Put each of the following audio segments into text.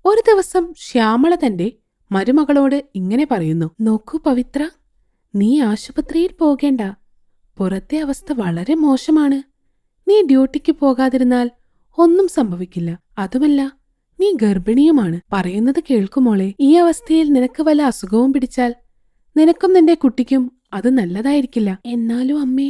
ഒരു ദിവസം ശ്യാമള തന്റെ മരുമകളോട് ഇങ്ങനെ പറയുന്നു. നോക്കൂ പവിത്ര, നീ ആശുപത്രിയിൽ പോകേണ്ട. പുറത്തെ അവസ്ഥ വളരെ മോശമാണ്. നീ ഡ്യൂട്ടിക്ക് പോകാതിരുന്നാൽ ഒന്നും സംഭവിക്കില്ല. അതുമല്ല, നീ ഗർഭിണിയുമാണ്. പറയുന്നത് കേൾക്കുമോളെ. ഈ അവസ്ഥയിൽ നിനക്ക് വല്ല അസുഖവും പിടിച്ചാൽ നിനക്കും നിന്റെ കുട്ടിക്കും അത് നല്ലതായിരിക്കില്ല. എന്നാലും അമ്മേ,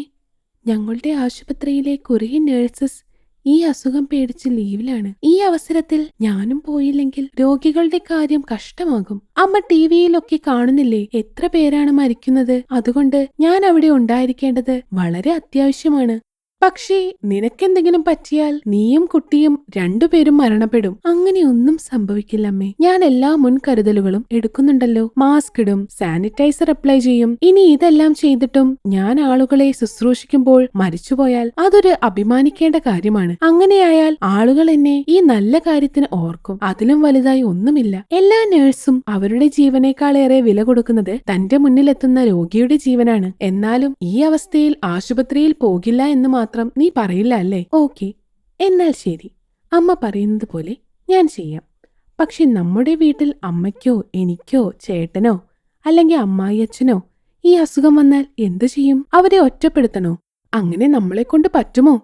ഞങ്ങളുടെ ആശുപത്രിയിലെ കുറേ നഴ്സസ് ഈ അസുഖം പേടിച്ച് ലീവിലാണ്. ഈ അവസരത്തിൽ ഞാനും പോയില്ലെങ്കിൽ രോഗികളുടെ കാര്യം കഷ്ടമാകും. അമ്മ ടിവിയിലൊക്കെ കാണുന്നില്ലേ എത്ര പേരാണ് മരിക്കുന്നത്? അതുകൊണ്ട് ഞാൻ അവിടെ ഉണ്ടായിരിക്കേണ്ടത് വളരെ അത്യാവശ്യമാണ്. പക്ഷേ നിനക്കെന്തെങ്കിലും പറ്റിയാൽ നീയും കുട്ടിയും രണ്ടുപേരും മരണപ്പെടും. അങ്ങനെയൊന്നും സംഭവിക്കില്ലമ്മേ. ഞാൻ എല്ലാ മുൻകരുതലുകളും എടുക്കുന്നുണ്ടല്ലോ. മാസ്ക് ഇടും, സാനിറ്റൈസർ അപ്ലൈ ചെയ്യും. ഇനി ഇതെല്ലാം ചെയ്തിട്ടും ഞാൻ ആളുകളെ ശുശ്രൂഷിക്കുമ്പോൾ മരിച്ചുപോയാൽ അതൊരു അഭിമാനിക്കേണ്ട കാര്യമാണ്. അങ്ങനെയായാൽ ആളുകൾ എന്നെ ഈ നല്ല കാര്യത്തിന് ഓർക്കും. അതിലും വലുതായി ഒന്നുമില്ല. എല്ലാ നഴ്സും അവരുടെ ജീവനേക്കാളേറെ വില കൊടുക്കുന്നത് തന്റെ മുന്നിലെത്തുന്ന രോഗിയുടെ ജീവനാണ്. എന്നാലും ഈ അവസ്ഥയിൽ ആശുപത്രിയിൽ പോകില്ല എന്ന് മാത്രം നീ പറയില്ല അല്ലേ? ഓക്കെ, എന്നാൽ ശരി. അമ്മ പറയുന്നത് പോലെ ഞാൻ ചെയ്യാം. പക്ഷെ നമ്മുടെ വീട്ടിൽ അമ്മയ്ക്കോ എനിക്കോ ചേട്ടനോ അല്ലെങ്കിൽ അമ്മായിയച്ഛനോ ഈ അസുഖം വന്നാൽ എന്തു ചെയ്യും? അവരെ ഒറ്റപ്പെടുത്തണോ? അങ്ങനെ നമ്മളെ കൊണ്ട് പറ്റുമോ?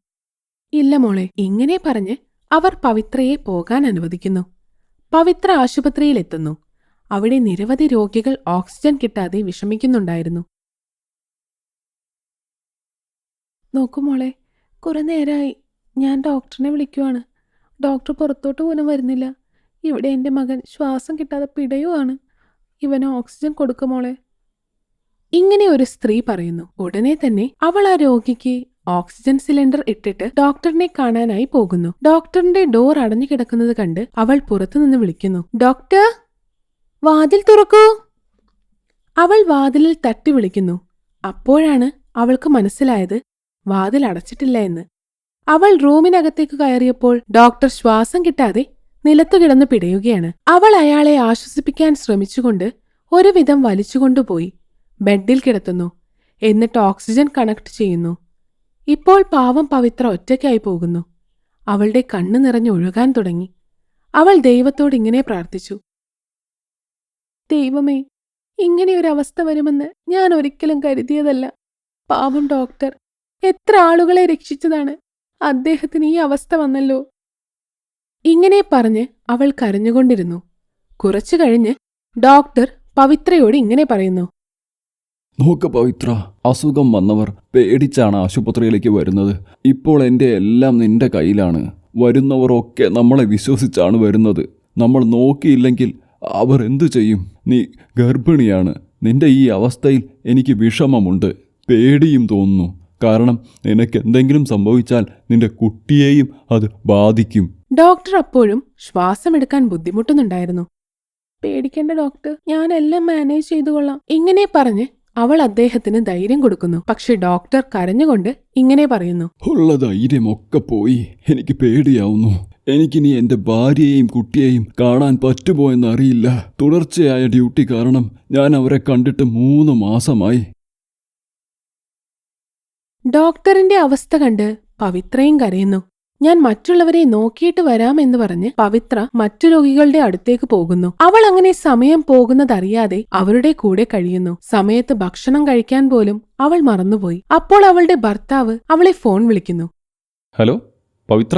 ഇല്ല മോളെ. ഇങ്ങനെ പറഞ്ഞ് അവർ പവിത്രയെ പോകാൻ അനുവദിക്കുന്നു. പവിത്ര ആശുപത്രിയിലെത്തുന്നു. അവിടെ നിരവധി രോഗികൾ ഓക്സിജൻ കിട്ടാതെ വിഷമിക്കുന്നുണ്ടായിരുന്നു. നോക്കൂ മോളെ, കുറെ നേരമായി ഞാൻ ഡോക്ടറിനെ വിളിക്കുവാണ്. ഡോക്ടർ പുറത്തോട്ട് പോലും വരുന്നില്ല. ഇവിടെ എൻ്റെ മകൻ ശ്വാസം കിട്ടാതെ പിടയുവാണ്. ഇവന് ഓക്സിജൻ കൊടുക്കുമോളെ. ഇങ്ങനെ ഒരു സ്ത്രീ പറയുന്നു. ഉടനെ തന്നെ അവൾ ആ രോഗിക്ക് ഓക്സിജൻ സിലിണ്ടർ ഇട്ടിട്ട് ഡോക്ടറിനെ കാണാനായി പോകുന്നു. ഡോക്ടറിന്റെ ഡോർ അടഞ്ഞു കിടക്കുന്നത് കണ്ട് അവൾ പുറത്തുനിന്ന് വിളിക്കുന്നു. ഡോക്ടർ, വാതിൽ തുറക്കൂ. അവൾ വാതിലിൽ തട്ടി വിളിക്കുന്നു. അപ്പോഴാണ് അവൾക്ക് മനസ്സിലായത് വാതിൽ അടച്ചിട്ടില്ല എന്ന്. അവൾ റൂമിനകത്തേക്ക് കയറിയപ്പോൾ ഡോക്ടർ ശ്വാസം കിട്ടാതെ നിലത്തു കിടന്ന് പിടയുകയാണ്. അവൾ അയാളെ ആശ്വസിപ്പിക്കാൻ ശ്രമിച്ചുകൊണ്ട് ഒരുവിധം വലിച്ചുകൊണ്ടുപോയി ബെഡിൽ കിടത്തുന്നു. എന്നിട്ട് ഓക്സിജൻ കണക്ട് ചെയ്യുന്നു. ഇപ്പോൾ പാവം പവിത്ര ഒറ്റയ്ക്കായി പോകുന്നു. അവളുടെ കണ്ണ് നിറഞ്ഞൊഴുകാൻ തുടങ്ങി. അവൾ ദൈവത്തോട് ഇങ്ങനെ പ്രാർത്ഥിച്ചു. ദൈവമേ, ഇങ്ങനെയൊരവസ്ഥ വരുമെന്ന് ഞാൻ ഒരിക്കലും കരുതിയതല്ല. പാവം ഡോക്ടർ എത്ര ആളുകളെ രക്ഷിച്ചതാണ്. അദ്ദേഹത്തിന് ഈ അവസ്ഥ വന്നല്ലോ. ഇങ്ങനെ പറഞ്ഞ് അവൾ കരഞ്ഞുകൊണ്ടിരുന്നു. കുറച്ചു കഴിഞ്ഞ് ഡോക്ടർ പവിത്രയോട് ഇങ്ങനെ പറയുന്നു. നോക്ക് പവിത്ര, അസുഖം വന്നവർ പേടിച്ചാണ് ആശുപത്രിയിലേക്ക് വരുന്നത്. ഇപ്പോൾ എൻ്റെ എല്ലാം നിന്റെ കയ്യിലാണ്. വരുന്നവരൊക്കെ നമ്മളെ വിശ്വസിച്ചാണ് വരുന്നത്. നമ്മൾ നോക്കിയില്ലെങ്കിൽ അവർ എന്തു ചെയ്യും? നീ ഗർഭിണിയാണ്. നിന്റെ ഈ അവസ്ഥയിൽ എനിക്ക് വിഷമമുണ്ട്, പേടിയും തോന്നുന്നു. കാരണം നിനക്ക് എന്തെങ്കിലും സംഭവിച്ചാൽ നിന്റെ കുട്ടിയെയും അത് ബാധിക്കും. ഡോക്ടർ അപ്പോഴും ശ്വാസമെടുക്കാൻ ബുദ്ധിമുട്ടുന്നുണ്ടായിരുന്നു. പേടിക്കേണ്ട ഡോക്ടർ, ഞാനെല്ലാം മാനേജ് ചെയ്തുകൊള്ളാം. ഇങ്ങനെ പറഞ്ഞ് അവൾ അദ്ദേഹത്തിന് ധൈര്യം കൊടുക്കുന്നു. പക്ഷെ ഡോക്ടർ കരഞ്ഞുകൊണ്ട് ഇങ്ങനെ പറയുന്നു. ഉള്ള ധൈര്യമൊക്കെ പോയി. എനിക്ക് പേടിയാവുന്നു. എനിക്കിനി എൻ്റെ ഭാര്യയെയും കുട്ടിയെയും കാണാൻ പറ്റുമോ എന്നറിയില്ല. തുടർച്ചയായ ഡ്യൂട്ടി കാരണം ഞാൻ അവരെ കണ്ടിട്ട് 3 മാസമായി. ഡോക്ടറിന്റെ അവസ്ഥ കണ്ട് പവിത്രയും കരയുന്നു. ഞാൻ മറ്റുള്ളവരെ നോക്കിയിട്ട് വരാമെന്ന് പറഞ്ഞ് പവിത്ര മറ്റു രോഗികളുടെ അടുത്തേക്ക് പോകുന്നു. അവൾ അങ്ങനെ സമയം പോകുന്നതറിയാതെ അവരുടെ കൂടെ കഴിയുന്നു. സമയത്ത് ഭക്ഷണം കഴിക്കാൻ പോലും അവൾ മറന്നുപോയി. അപ്പോൾ അവളുടെ ഭർത്താവ് അവളെ ഫോൺ വിളിക്കുന്നു. ഹലോ പവിത്ര,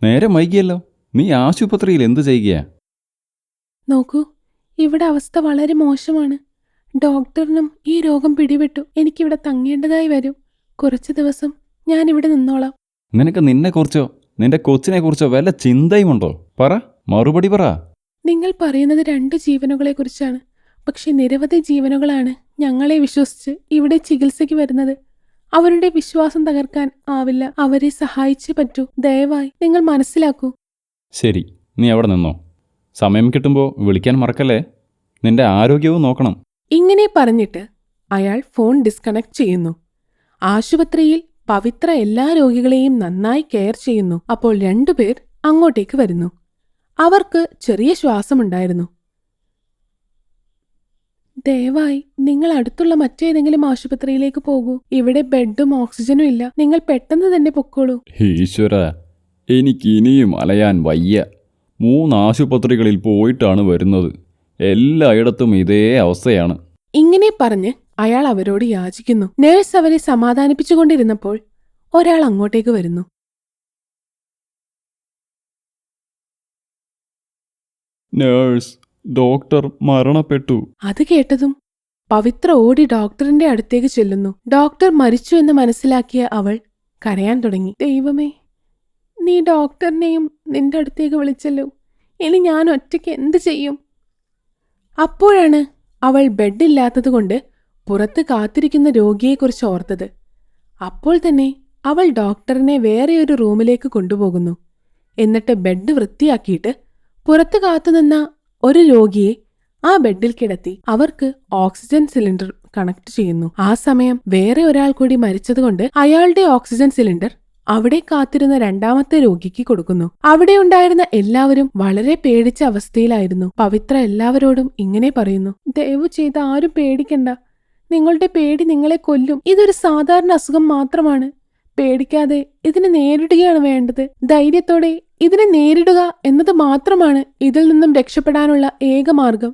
നേരെ വൈകിയല്ലോ. നീ ആശുപത്രിയിൽ എന്ത് ചെയ്യുകയാ? നോക്കൂ, ഇവിടെ അവസ്ഥ വളരെ മോശമാണ്. ഡോക്ടറിനും ഈ രോഗം പിടിപെട്ടു. എനിക്കിവിടെ തങ്ങേണ്ടതായി വരും. കുറച്ചു ദിവസം ഞാൻ ഇവിടെ നിന്നോളാം. നിനക്ക് നിന്നെക്കുറിച്ചോ നിന്റെ കൊച്ചിനെക്കുറിച്ചോ വല്ല ചിന്തയുമുണ്ടോ? പറ, മറുപടി പറ. നിങ്ങൾ പറയുന്നത് 2 ജീവനുകളെക്കുറിച്ചാണ്. പക്ഷെ നിരവധി ജീവനുകളാണ് ഞങ്ങളെ വിശ്വസിച്ച് ഇവിടെ ചികിത്സയ്ക്ക് വരുന്നത്. അവരുടെ വിശ്വാസം തകർക്കാൻ ആവില്ല. അവരെ സഹായിച്ചേ പറ്റൂ. ദയവായി നിങ്ങൾ മനസ്സിലാക്കൂ. ശരി, നീ അവിടെ നിന്നോ. സമയം കിട്ടുമ്പോൾ വിളിക്കാൻ മറക്കല്ലേ. നിന്റെ ആരോഗ്യവും നോക്കണം. ഇങ്ങനെ പറഞ്ഞിട്ട് അയാൾ ഫോൺ ഡിസ്കണക്ട് ചെയ്യുന്നു. ആശുപത്രിയിൽ പവിത്ര എല്ലാ രോഗികളെയും നന്നായി കെയർ ചെയ്യുന്നു. അപ്പോൾ 2 പേർ അങ്ങോട്ടേക്ക് വരുന്നു. അവർക്ക് ചെറിയ ശ്വാസമുണ്ടായിരുന്നു. ദയവായി നിങ്ങൾ അടുത്തുള്ള മറ്റേതെങ്കിലും ആശുപത്രിയിലേക്ക് പോകൂ. ഇവിടെ ബെഡും ഓക്സിജനും ഇല്ല. നിങ്ങൾ പെട്ടെന്ന് തന്നെ പൊക്കോളൂ. ഈശ്വര, എനിക്കിനിയും അലയാൻ വയ്യ. 3 ആശുപത്രികളിൽ പോയിട്ടാണ് വരുന്നത്. എല്ലായിടത്തും ഇതേ അവസ്ഥയാണ്. ഇങ്ങനെ പറഞ്ഞ് അയാൾ അവരോട് യാചിക്കുന്നു. നേഴ്സ് അവരെ സമാധാനിപ്പിച്ചുകൊണ്ടിരുന്നപ്പോൾ ഒരാൾ അങ്ങോട്ടേക്ക് വരുന്നു. നേഴ്സ്, ഡോക്ടർ മരണപ്പെട്ടു. അത് കേട്ടതും പവിത്ര ഓടി ഡോക്ടറിന്റെ അടുത്തേക്ക് ചെല്ലുന്നു. ഡോക്ടർ മരിച്ചു എന്ന് മനസ്സിലാക്കിയ അവൾ കരയാൻ തുടങ്ങി. ദൈവമേ, നീ ഡോക്ടറിനെയും നിന്റെ അടുത്തേക്ക് വിളിച്ചല്ലോ. ഇനി ഞാൻ ഒറ്റയ്ക്ക് എന്ത് ചെയ്യും? അപ്പോഴാണ് അവൾ ബെഡില്ലാത്തതുകൊണ്ട് പുറത്ത് കാത്തിരിക്കുന്ന രോഗിയെക്കുറിച്ച് ഓർത്തത്. അപ്പോൾ തന്നെ അവൾ ഡോക്ടറിനെ വേറെ ഒരു റൂമിലേക്ക് കൊണ്ടുപോകുന്നു. എന്നിട്ട് ബെഡ് വൃത്തിയാക്കിയിട്ട് പുറത്ത് കാത്തുനിന്ന ഒരു രോഗിയെ ആ ബെഡിൽ കിടത്തി അവർക്ക് ഓക്സിജൻ സിലിണ്ടർ കണക്ട് ചെയ്യുന്നു. ആ സമയം വേറെ ഒരാൾ കൂടി മരിച്ചതുകൊണ്ട് അയാളുടെ ഓക്സിജൻ സിലിണ്ടർ അവിടെ കാത്തിരുന്ന 2ാമത്തെ രോഗിക്ക് കൊടുക്കുന്നു. അവിടെ ഉണ്ടായിരുന്ന എല്ലാവരും വളരെ പേടിച്ച അവസ്ഥയിലായിരുന്നു. പവിത്ര എല്ലാവരോടും ഇങ്ങനെ പറയുന്നു: ദയവു ചെയ്ത് ആരും പേടിക്കണ്ട. നിങ്ങളുടെ പേടി നിങ്ങളെ കൊല്ലും. ഇതൊരു സാധാരണ അസുഖം മാത്രമാണ്. പേടിക്കാതെ ഇതിനെ നേരിടുകയാണ് വേണ്ടത്. ധൈര്യത്തോടെ ഇതിനെ നേരിടുക എന്നത് മാത്രമാണ് ഇതിൽ നിന്നും രക്ഷപ്പെടാനുള്ള ഏക മാർഗം.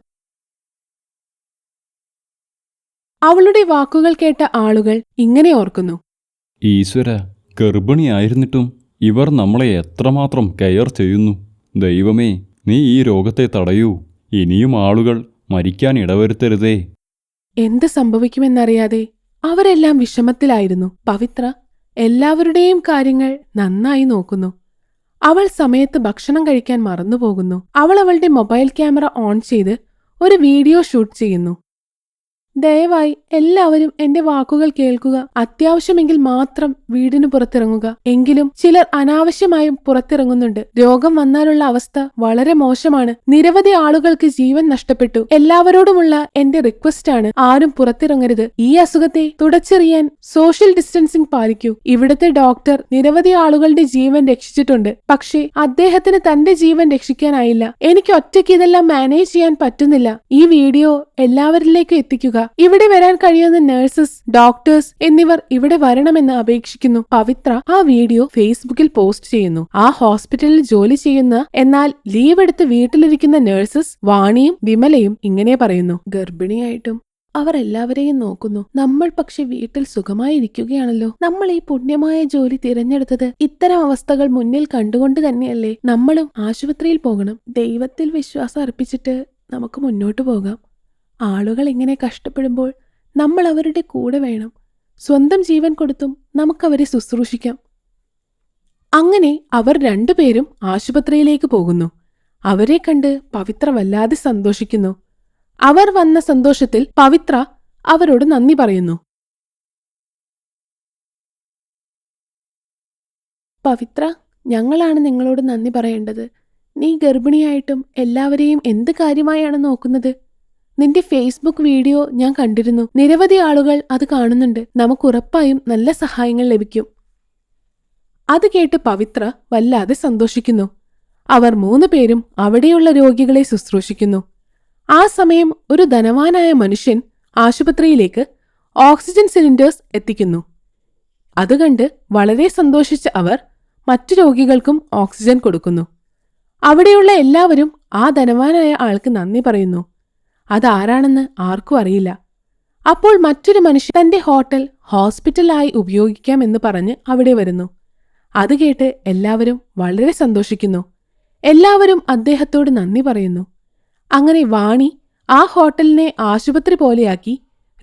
അവളുടെ വാക്കുകൾ കേട്ട ആളുകൾ ഇങ്ങനെ ഓർക്കുന്നു: ഈശ്വര, ഗർഭിണിയായിരുന്നിട്ടും ഇവർ നമ്മളെ എത്രമാത്രം കെയർ ചെയ്യുന്നു. ദൈവമേ, നീ ഈ രോഗത്തെ തടയൂ. ഇനിയും ആളുകൾ മരിക്കാൻ ഇടവരുത്തരുതേ. എന്ത് സംഭവിക്കുമെന്നറിയാതെ അവരെല്ലാം വിഷമത്തിലായിരുന്നു. പവിത്ര എല്ലാവരുടെയും കാര്യങ്ങൾ നന്നായി നോക്കുന്നു. അവൾ സമയത്ത് ഭക്ഷണം കഴിക്കാൻ മറന്നുപോകുന്നു. അവൾ അവളുടെ മൊബൈൽ ക്യാമറ ഓൺ ചെയ്ത് ഒരു വീഡിയോ ഷൂട്ട് ചെയ്യുന്നു. ദയവായി എല്ലാവരും എന്റെ വാക്കുകൾ കേൾക്കുക. അത്യാവശ്യമെങ്കിൽ മാത്രം വീടിന് പുറത്തിറങ്ങുക. എങ്കിലും ചിലർ അനാവശ്യമായും പുറത്തിറങ്ങുന്നുണ്ട്. രോഗം വന്നാലുള്ള അവസ്ഥ വളരെ മോശമാണ്. നിരവധി ആളുകൾക്ക് ജീവൻ നഷ്ടപ്പെട്ടു. എല്ലാവരോടുമുള്ള എന്റെ റിക്വസ്റ്റ് ആണ്, ആരും പുറത്തിറങ്ങരുത്. ഈ അസുഖത്തെ തുടച്ചെറിയാൻ സോഷ്യൽ ഡിസ്റ്റൻസിംഗ് പാലിക്കൂ. ഇവിടുത്തെ ഡോക്ടർ നിരവധി ആളുകളുടെ ജീവൻ രക്ഷിച്ചിട്ടുണ്ട്. പക്ഷേ അദ്ദേഹത്തിന് തന്റെ ജീവൻ രക്ഷിക്കാനായില്ല. എനിക്ക് ഒറ്റയ്ക്ക് ഇതെല്ലാം മാനേജ് ചെയ്യാൻ പറ്റുന്നില്ല. ഈ വീഡിയോ എല്ലാവരിലേക്കും എത്തിക്കുക. ഇവിടെ വരാൻ കഴിയുന്ന നഴ്സസ്, ഡോക്ടേഴ്സ് എന്നിവർ ഇവിടെ വരണമെന്ന് അപേക്ഷിക്കുന്നു. പവിത്ര ആ വീഡിയോ ഫേസ്ബുക്കിൽ പോസ്റ്റ് ചെയ്യുന്നു. ആ ഹോസ്പിറ്റലിൽ ജോലി ചെയ്യുന്ന എന്നാൽ ലീവ് എടുത്ത് വീട്ടിലിരിക്കുന്ന നഴ്സസ് വാണിയും വിമലയും ഇങ്ങനെ പറയുന്നു: ഗർഭിണിയായിട്ടും അവർ എല്ലാവരെയും നോക്കുന്നു. നമ്മൾ പക്ഷെ വീട്ടിൽ സുഖമായിരിക്കുകയാണല്ലോ. നമ്മൾ ഈ പുണ്യമായ ജോലി തിരഞ്ഞെടുത്തത് ഇത്തരം അവസ്ഥകൾ മുന്നിൽ കണ്ടുകൊണ്ട് തന്നെയല്ലേ. നമ്മളും ആശുപത്രിയിൽ പോകണം. ദൈവത്തിൽ വിശ്വാസം അർപ്പിച്ചിട്ട് നമുക്ക് മുന്നോട്ട് പോകാം. ആളുകൾ ഇങ്ങനെ കഷ്ടപ്പെടുമ്പോൾ നമ്മൾ അവരുടെ കൂടെ വേണം. സ്വന്തം ജീവൻ കൊടുത്തും നമുക്കവരെ ശുശ്രൂഷിക്കാം. അങ്ങനെ അവർ 2 പേരും ആശുപത്രിയിലേക്ക് പോകുന്നു. അവരെ കണ്ട് പവിത്ര വല്ലാതെ സന്തോഷിക്കുന്നു. അവർ വന്ന സന്തോഷത്തിൽ പവിത്ര അവരോട് നന്ദി പറയുന്നു. പവിത്ര, ഞങ്ങളാണ് നിങ്ങളോട് നന്ദി പറയേണ്ടത്. നീ ഗർഭിണിയായിട്ടും എല്ലാവരെയും എന്ത് കാര്യമായാണ് നോക്കുന്നത്? നിന്റെ ഫേസ്ബുക്ക് വീഡിയോ ഞാൻ കണ്ടിരുന്നു. നിരവധി ആളുകൾ അത് കാണുന്നുണ്ട്. നമുക്കുറപ്പായും നല്ല സഹായങ്ങൾ ലഭിക്കും. അത് കേട്ട് പവിത്ര വല്ലാതെ സന്തോഷിക്കുന്നു. അവർ 3 പേരും അവിടെയുള്ള രോഗികളെ ശുശ്രൂഷിക്കുന്നു. ആ സമയം ഒരു ധനവാനായ മനുഷ്യൻ ആശുപത്രിയിലേക്ക് ഓക്സിജൻ സിലിണ്ടേഴ്സ് എത്തിക്കുന്നു. അത് കണ്ട് വളരെ സന്തോഷിച്ച അവർ മറ്റു രോഗികൾക്കും ഓക്സിജൻ കൊടുക്കുന്നു. അവിടെയുള്ള എല്ലാവരും ആ ധനവാനായ ആൾക്ക് നന്ദി പറയുന്നു. അതാരാണെന്ന് ആർക്കും അറിയില്ല. അപ്പോൾ മറ്റൊരു മനുഷ്യൻ തന്റെ ഹോട്ടൽ ഹോസ്പിറ്റലായി ഉപയോഗിക്കാമെന്ന് പറഞ്ഞ് അവിടെ വരുന്നു. അത് കേട്ട് എല്ലാവരും വളരെ സന്തോഷിക്കുന്നു. എല്ലാവരും അദ്ദേഹത്തോട് നന്ദി പറയുന്നു. അങ്ങനെ വാണി ആ ഹോട്ടലിനെ ആശുപത്രി പോലെയാക്കി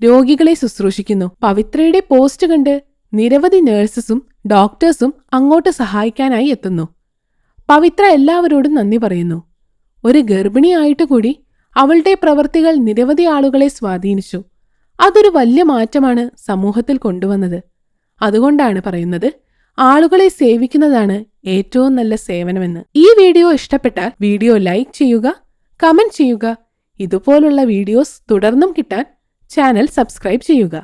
രോഗികളെ ശുശ്രൂഷിക്കുന്നു. പവിത്രയുടെ പോസ്റ്റ് കണ്ട് നിരവധി നഴ്സസും ഡോക്ടേഴ്സും അങ്ങോട്ട് സഹായിക്കാനായി എത്തുന്നു. പവിത്ര എല്ലാവരോടും നന്ദി പറയുന്നു. ഒരു ഗർഭിണിയായിട്ട് കൂടി അവളുടെ പ്രവൃത്തികൾ നിരവധി ആളുകളെ സ്വാധീനിച്ചു. അതൊരു വലിയ മാറ്റമാണ് സമൂഹത്തിൽ കൊണ്ടുവന്നത്. അതുകൊണ്ടാണ് പറയുന്നത്, ആളുകളെ സേവിക്കുന്നതാണ് ഏറ്റവും നല്ല സേവനമെന്ന്. ഈ വീഡിയോ ഇഷ്ടപ്പെട്ടാൽ വീഡിയോ ലൈക്ക് ചെയ്യുക, കമന്റ് ചെയ്യുക. ഇതുപോലുള്ള വീഡിയോസ് തുടർന്നും കിട്ടാൻ ചാനൽ സബ്സ്ക്രൈബ് ചെയ്യുക.